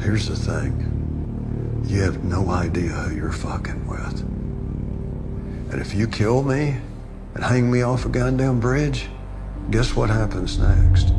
Here's the thing. You have no idea who you're fucking with. And if you kill me and hang me off a goddamn bridge, guess what happens next?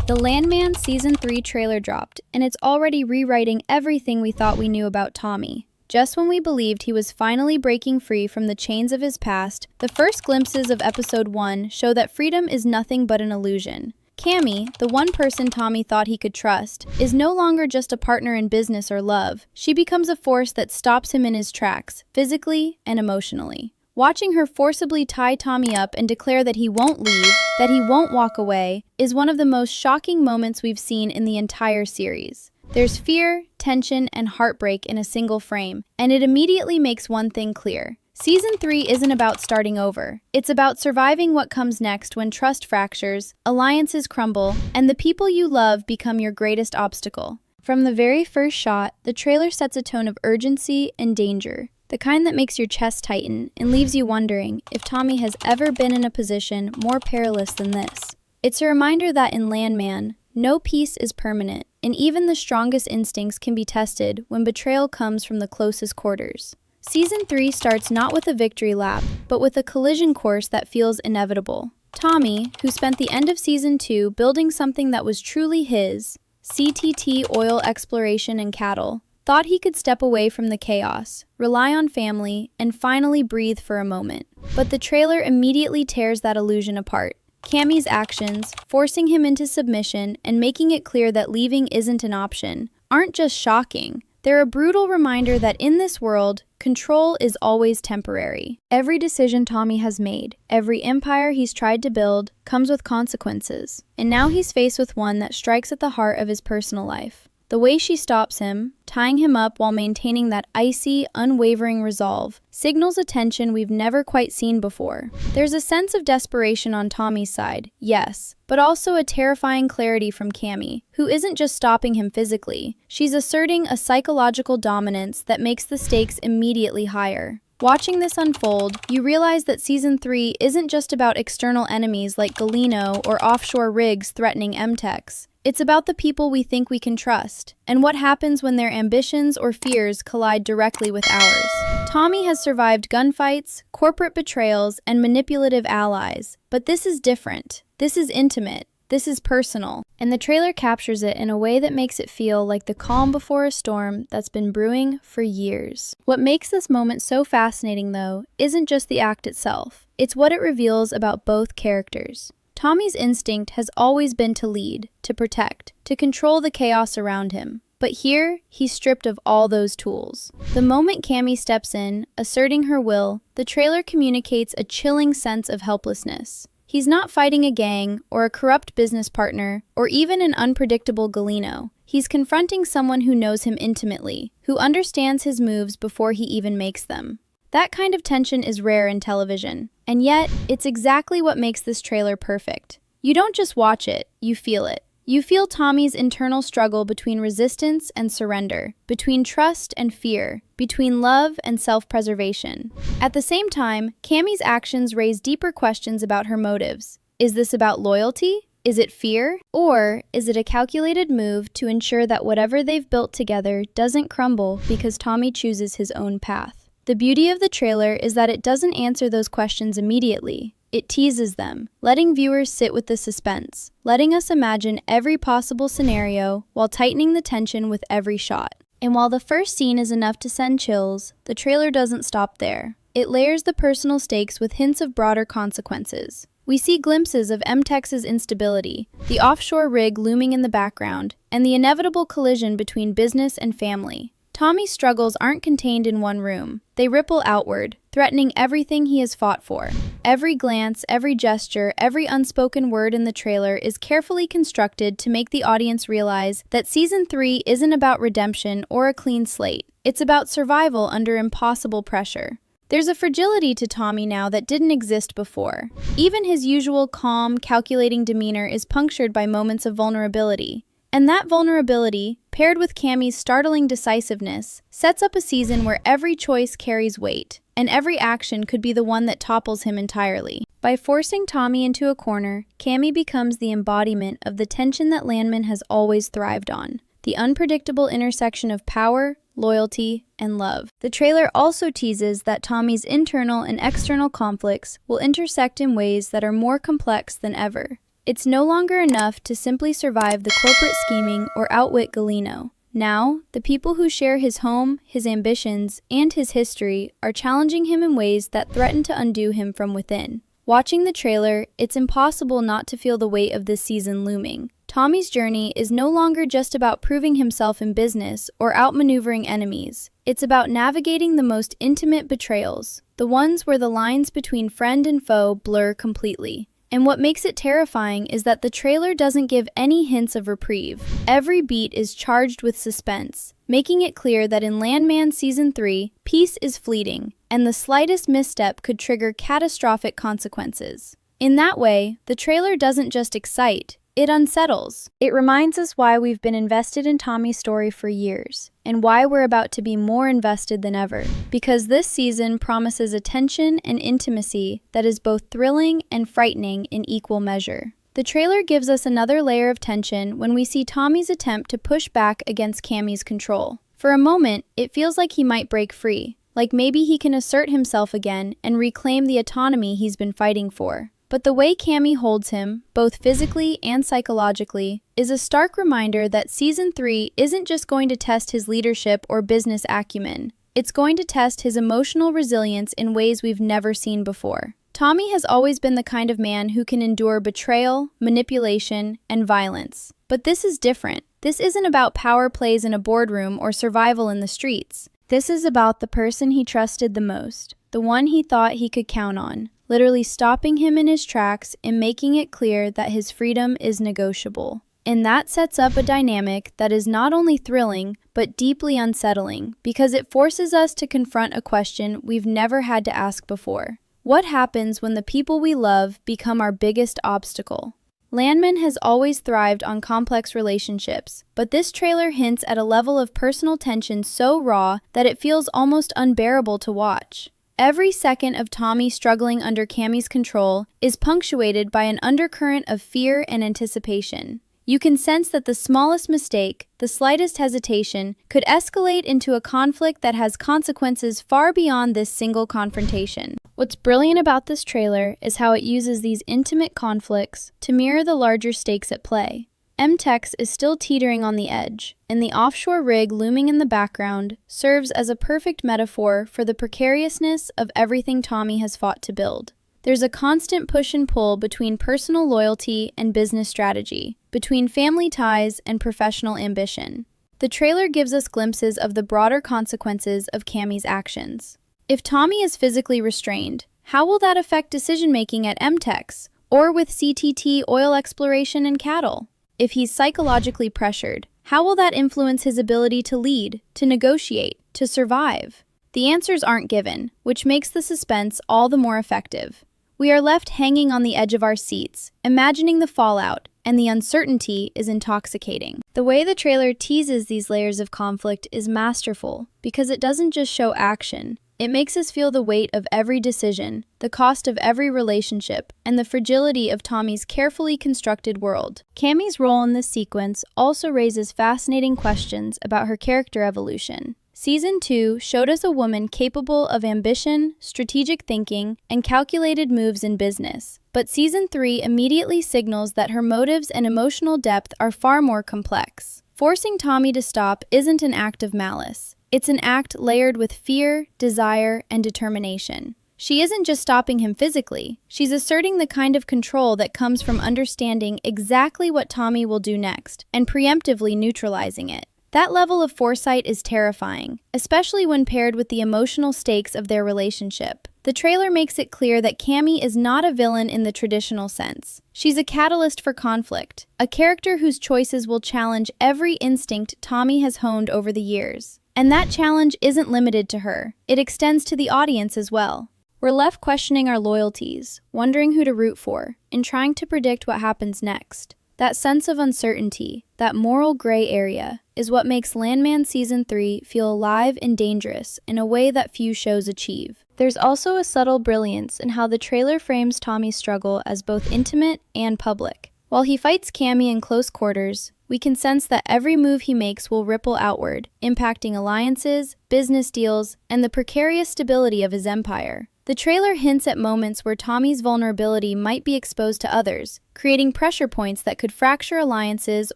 The Landman Season 3 trailer dropped, and it's already rewriting everything we thought we knew about Tommy. Just when we believed he was finally breaking free from the chains of his past, the first glimpses of Episode 1 show that freedom is nothing but an illusion. Cammy, the one person Tommy thought he could trust, is no longer just a partner in business or love. She becomes a force that stops him in his tracks, physically and emotionally. Watching her forcibly tie Tommy up and declare that he won't leave, that he won't walk away, is one of the most shocking moments we've seen in the entire series. There's fear, tension, and heartbreak in a single frame, and it immediately makes one thing clear. Season 3 isn't about starting over. It's about surviving what comes next when trust fractures, alliances crumble, and the people you love become your greatest obstacle. From the very first shot, the trailer sets a tone of urgency and danger, the kind that makes your chest tighten and leaves you wondering if Tommy has ever been in a position more perilous than this. It's a reminder that in Landman, no peace is permanent, and even the strongest instincts can be tested when betrayal comes from the closest quarters. Season 3 starts not with a victory lap, but with a collision course that feels inevitable. Tommy, who spent the end of Season 2 building something that was truly his, CTT Oil Exploration and Cattle, thought he could step away from the chaos, rely on family, and finally breathe for a moment. But the trailer immediately tears that illusion apart. Cammy's actions, forcing him into submission and making it clear that leaving isn't an option, aren't just shocking. They're a brutal reminder that in this world, control is always temporary. Every decision Tommy has made, every empire he's tried to build, comes with consequences. And now he's faced with one that strikes at the heart of his personal life. The way she stops him, tying him up while maintaining that icy, unwavering resolve, signals a tension we've never quite seen before. There's a sense of desperation on Tommy's side, yes, but also a terrifying clarity from Cammy, who isn't just stopping him physically. She's asserting a psychological dominance that makes the stakes immediately higher. Watching this unfold, you realize that Season 3 isn't just about external enemies like Galino or offshore rigs threatening Mtex. It's about the people we think we can trust, and what happens when their ambitions or fears collide directly with ours. Tommy has survived gunfights, corporate betrayals, and manipulative allies, but this is different. This is intimate. This is personal, and the trailer captures it in a way that makes it feel like the calm before a storm that's been brewing for years. What makes this moment so fascinating, though, isn't just the act itself. It's what it reveals about both characters. Tommy's instinct has always been to lead, to protect, to control the chaos around him. But here, he's stripped of all those tools. The moment Cammy steps in, asserting her will, the trailer communicates a chilling sense of helplessness. He's not fighting a gang, or a corrupt business partner, or even an unpredictable Galino. He's confronting someone who knows him intimately, who understands his moves before he even makes them. That kind of tension is rare in television, and yet, it's exactly what makes this trailer perfect. You don't just watch it, you feel it. You feel Tommy's internal struggle between resistance and surrender, between trust and fear, between love and self-preservation. At the same time, Cammy's actions raise deeper questions about her motives. Is this about loyalty? Is it fear? Or is it a calculated move to ensure that whatever they've built together doesn't crumble because Tommy chooses his own path? The beauty of the trailer is that it doesn't answer those questions immediately. It teases them, letting viewers sit with the suspense, letting us imagine every possible scenario while tightening the tension with every shot. And while the first scene is enough to send chills, the trailer doesn't stop there. It layers the personal stakes with hints of broader consequences. We see glimpses of Mtex's instability, the offshore rig looming in the background, and the inevitable collision between business and family. Tommy's struggles aren't contained in one room. They ripple outward, threatening everything he has fought for. Every glance, every gesture, every unspoken word in the trailer is carefully constructed to make the audience realize that Season 3 isn't about redemption or a clean slate. It's about survival under impossible pressure. There's a fragility to Tommy now that didn't exist before. Even his usual calm, calculating demeanor is punctured by moments of vulnerability. And that vulnerability, paired with Cammy's startling decisiveness, sets up a season where every choice carries weight, and every action could be the one that topples him entirely. By forcing Tommy into a corner, Cammy becomes the embodiment of the tension that Landman has always thrived on. the unpredictable intersection of power, loyalty, and love. The trailer also teases that Tommy's internal and external conflicts will intersect in ways that are more complex than ever. It's no longer enough to simply survive the corporate scheming or outwit Galino. Now, the people who share his home, his ambitions, and his history are challenging him in ways that threaten to undo him from within. Watching the trailer, it's impossible not to feel the weight of this season looming. Tommy's journey is no longer just about proving himself in business or outmaneuvering enemies. It's about navigating the most intimate betrayals, the ones where the lines between friend and foe blur completely. And what makes it terrifying is that the trailer doesn't give any hints of reprieve. Every beat is charged with suspense, making it clear that in Landman Season 3, peace is fleeting, and the slightest misstep could trigger catastrophic consequences. In that way, the trailer doesn't just excite, it unsettles. It reminds us why we've been invested in Tommy's story for years, and why we're about to be more invested than ever. Because this season promises a tension and intimacy that is both thrilling and frightening in equal measure. The trailer gives us another layer of tension when we see Tommy's attempt to push back against Cammy's control. For a moment, it feels like he might break free, like maybe he can assert himself again and reclaim the autonomy he's been fighting for. But the way Cammy holds him, both physically and psychologically, is a stark reminder that Season 3 isn't just going to test his leadership or business acumen. It's going to test his emotional resilience in ways we've never seen before. Tommy has always been the kind of man who can endure betrayal, manipulation, and violence. But this is different. This isn't about power plays in a boardroom or survival in the streets. This is about the person he trusted the most, the one he thought he could count on, literally stopping him in his tracks and making it clear that his freedom is negotiable. And that sets up a dynamic that is not only thrilling, but deeply unsettling, because it forces us to confront a question we've never had to ask before. What happens when the people we love become our biggest obstacle? Landman has always thrived on complex relationships, but this trailer hints at a level of personal tension so raw that it feels almost unbearable to watch. Every second of Tommy struggling under Cammy's control is punctuated by an undercurrent of fear and anticipation. You can sense that the smallest mistake, the slightest hesitation, could escalate into a conflict that has consequences far beyond this single confrontation. What's brilliant about this trailer is how it uses these intimate conflicts to mirror the larger stakes at play. Mtex is still teetering on the edge, and the offshore rig looming in the background serves as a perfect metaphor for the precariousness of everything Tommy has fought to build. There's a constant push and pull between personal loyalty and business strategy, between family ties and professional ambition. The trailer gives us glimpses of the broader consequences of Cammy's actions. If Tommy is physically restrained, how will that affect decision-making at Mtex, or with CTT Oil Exploration and cattle? If he's psychologically pressured, how will that influence his ability to lead, to negotiate, to survive? The answers aren't given, which makes the suspense all the more effective. We are left hanging on the edge of our seats, imagining the fallout, and the uncertainty is intoxicating. The way the trailer teases these layers of conflict is masterful, because it doesn't just show action. It makes us feel the weight of every decision, the cost of every relationship, and the fragility of Tommy's carefully constructed world. Cammy's role in this sequence also raises fascinating questions about her character evolution. Season 2 showed us a woman capable of ambition, strategic thinking, and calculated moves in business. But Season 3 immediately signals that her motives and emotional depth are far more complex. Forcing Tommy to stop isn't an act of malice. It's an act layered with fear, desire, and determination. She isn't just stopping him physically, she's asserting the kind of control that comes from understanding exactly what Tommy will do next, and preemptively neutralizing it. That level of foresight is terrifying, especially when paired with the emotional stakes of their relationship. The trailer makes it clear that Cammy is not a villain in the traditional sense. She's a catalyst for conflict, a character whose choices will challenge every instinct Tommy has honed over the years. And that challenge isn't limited to her. It extends to the audience as well. We're left questioning our loyalties, wondering who to root for, and trying to predict what happens next. That sense of uncertainty, that moral gray area, is what makes Landman Season 3 feel alive and dangerous in a way that few shows achieve. There's also a subtle brilliance in how the trailer frames Tommy's struggle as both intimate and public. While he fights Cammy in close quarters, We can sense that every move he makes will ripple outward, impacting alliances, business deals, and the precarious stability of his empire. The trailer hints at moments where Tommy's vulnerability might be exposed to others, creating pressure points that could fracture alliances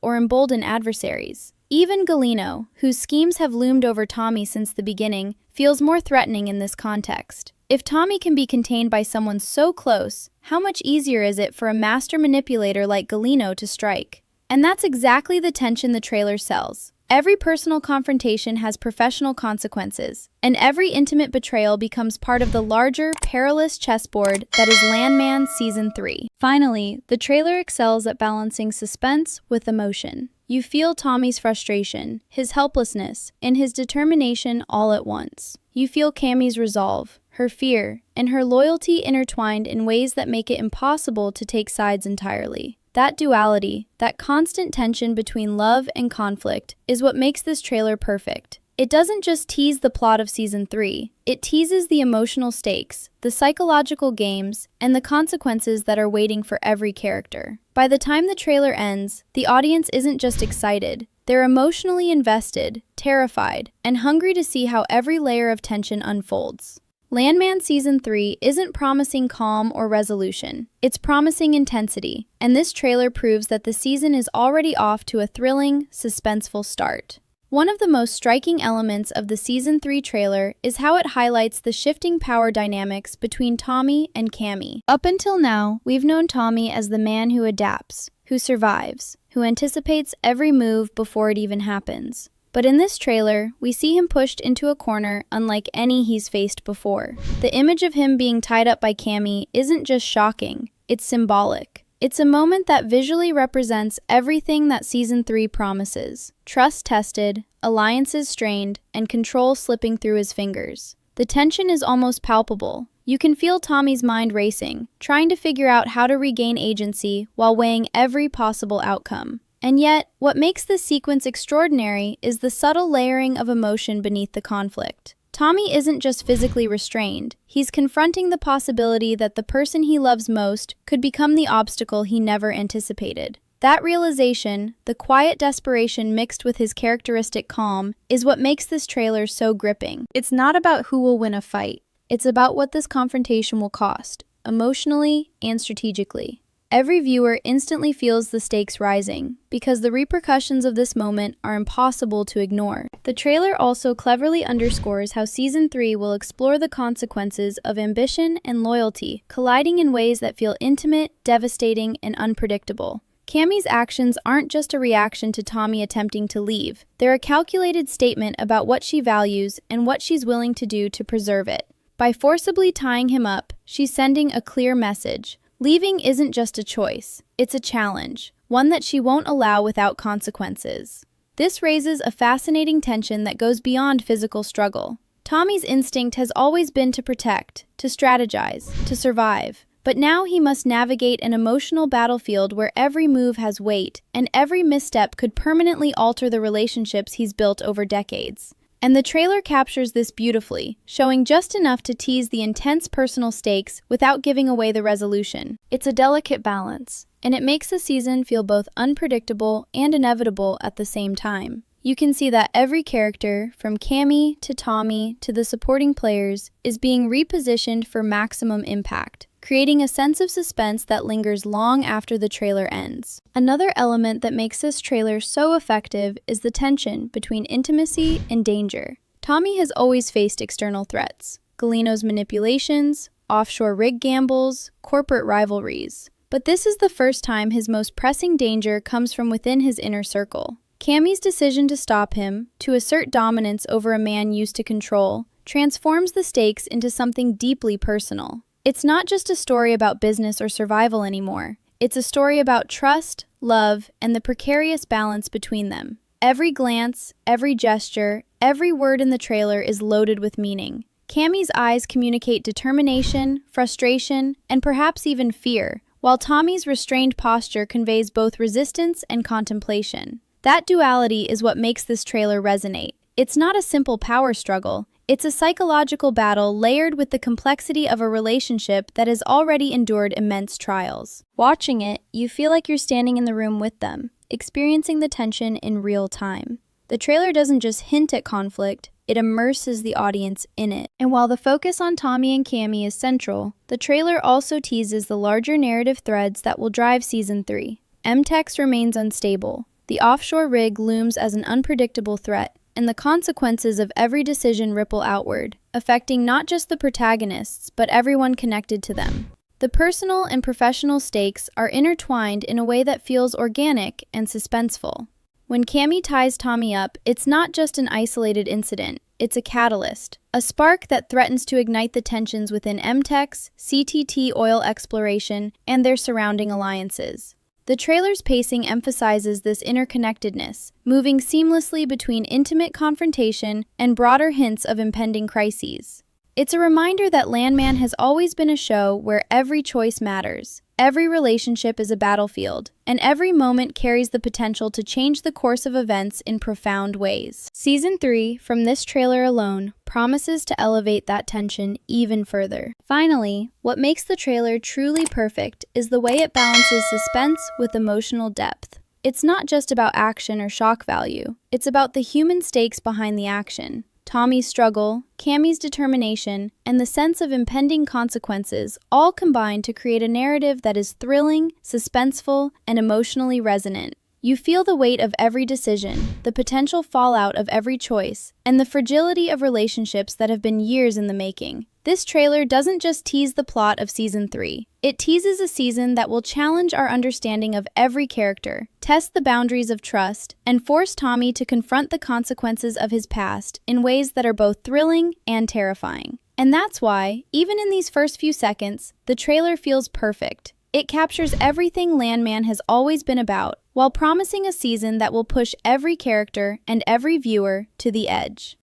or embolden adversaries. Even Galino, whose schemes have loomed over Tommy since the beginning, feels more threatening in this context. If Tommy can be contained by someone so close, how much easier is it for a master manipulator like Galino to strike? And that's exactly the tension the trailer sells. Every personal confrontation has professional consequences, and every intimate betrayal becomes part of the larger, perilous chessboard that is Landman Season 3. Finally, the trailer excels at balancing suspense with emotion. You feel Tommy's frustration, his helplessness, and his determination all at once. You feel Cammy's resolve, her fear, and her loyalty intertwined in ways that make it impossible to take sides entirely. That duality, that constant tension between love and conflict, is what makes this trailer perfect. It doesn't just tease the plot of Season 3, it teases the emotional stakes, the psychological games, and the consequences that are waiting for every character. By the time the trailer ends, the audience isn't just excited, they're emotionally invested, terrified, and hungry to see how every layer of tension unfolds. Landman Season 3 isn't promising calm or resolution, it's promising intensity, and this trailer proves that the season is already off to a thrilling, suspenseful start. One of the most striking elements of the Season 3 trailer is how it highlights the shifting power dynamics between Tommy and Cammy. Up until now, we've known Tommy as the man who adapts, who survives, who anticipates every move before it even happens. But in this trailer, we see him pushed into a corner unlike any he's faced before. The image of him being tied up by Cammy isn't just shocking, it's symbolic. It's a moment that visually represents everything that Season 3 promises. Trust tested, alliances strained, and control slipping through his fingers. The tension is almost palpable. You can feel Tommy's mind racing, trying to figure out how to regain agency while weighing every possible outcome. And yet, what makes this sequence extraordinary is the subtle layering of emotion beneath the conflict. Tommy isn't just physically restrained, he's confronting the possibility that the person he loves most could become the obstacle he never anticipated. That realization, the quiet desperation mixed with his characteristic calm, is what makes this trailer so gripping. It's not about who will win a fight, it's about what this confrontation will cost, emotionally and strategically. Every viewer instantly feels the stakes rising, because the repercussions of this moment are impossible to ignore. The trailer also cleverly underscores how Season 3 will explore the consequences of ambition and loyalty, colliding in ways that feel intimate, devastating, and unpredictable. Cammy's actions aren't just a reaction to Tommy attempting to leave. They're a calculated statement about what she values and what she's willing to do to preserve it. By forcibly tying him up, she's sending a clear message. Leaving isn't just a choice, it's a challenge, one that she won't allow without consequences. This raises a fascinating tension that goes beyond physical struggle. Tommy's instinct has always been to protect, to strategize, to survive. But now he must navigate an emotional battlefield where every move has weight, and every misstep could permanently alter the relationships he's built over decades. And the trailer captures this beautifully, showing just enough to tease the intense personal stakes without giving away the resolution. It's a delicate balance, and it makes the season feel both unpredictable and inevitable at the same time. You can see that every character, from Cammy to Tommy to the supporting players, is being repositioned for maximum impact, creating a sense of suspense that lingers long after the trailer ends. Another element that makes this trailer so effective is the tension between intimacy and danger. Tommy has always faced external threats: Galino's manipulations, offshore rig gambles, corporate rivalries. But this is the first time his most pressing danger comes from within his inner circle. Cammy's decision to stop him, to assert dominance over a man used to control, transforms the stakes into something deeply personal. It's not just a story about business or survival anymore. It's a story about trust, love, and the precarious balance between them. Every glance, every gesture, every word in the trailer is loaded with meaning. Cammy's eyes communicate determination, frustration, and perhaps even fear, while Tommy's restrained posture conveys both resistance and contemplation. That duality is what makes this trailer resonate. It's not a simple power struggle. It's a psychological battle layered with the complexity of a relationship that has already endured immense trials. Watching it, you feel like you're standing in the room with them. experiencing the tension in real time. The trailer doesn't just hint at conflict, it immerses the audience in it. And while the focus on Tommy and Cammy is central, the trailer also teases the larger narrative threads that will drive Season 3. Mtex remains unstable. The offshore rig looms as an unpredictable threat, and the consequences of every decision ripple outward, affecting not just the protagonists, but everyone connected to them. The personal and professional stakes are intertwined in a way that feels organic and suspenseful. When Cammy ties Tommy up, it's not just an isolated incident, it's a catalyst, a spark that threatens to ignite the tensions within Mtex, CTT Oil Exploration, and their surrounding alliances. The trailer's pacing emphasizes this interconnectedness, moving seamlessly between intimate confrontation and broader hints of impending crises. It's a reminder that Landman has always been a show where every choice matters, every relationship is a battlefield, and every moment carries the potential to change the course of events in profound ways. Season 3, from this trailer alone, promises to elevate that tension even further. Finally, what makes the trailer truly perfect is the way it balances suspense with emotional depth. It's not just about action or shock value, it's about the human stakes behind the action. Tommy's struggle, Cammy's determination, and the sense of impending consequences all combine to create a narrative that is thrilling, suspenseful, and emotionally resonant. You feel the weight of every decision, the potential fallout of every choice, and the fragility of relationships that have been years in the making. This trailer doesn't just tease the plot of Season 3. It teases a season that will challenge our understanding of every character, test the boundaries of trust, and force Tommy to confront the consequences of his past in ways that are both thrilling and terrifying. And that's why, even in these first few seconds, the trailer feels perfect. It captures everything Landman has always been about, while promising a season that will push every character and every viewer to the edge.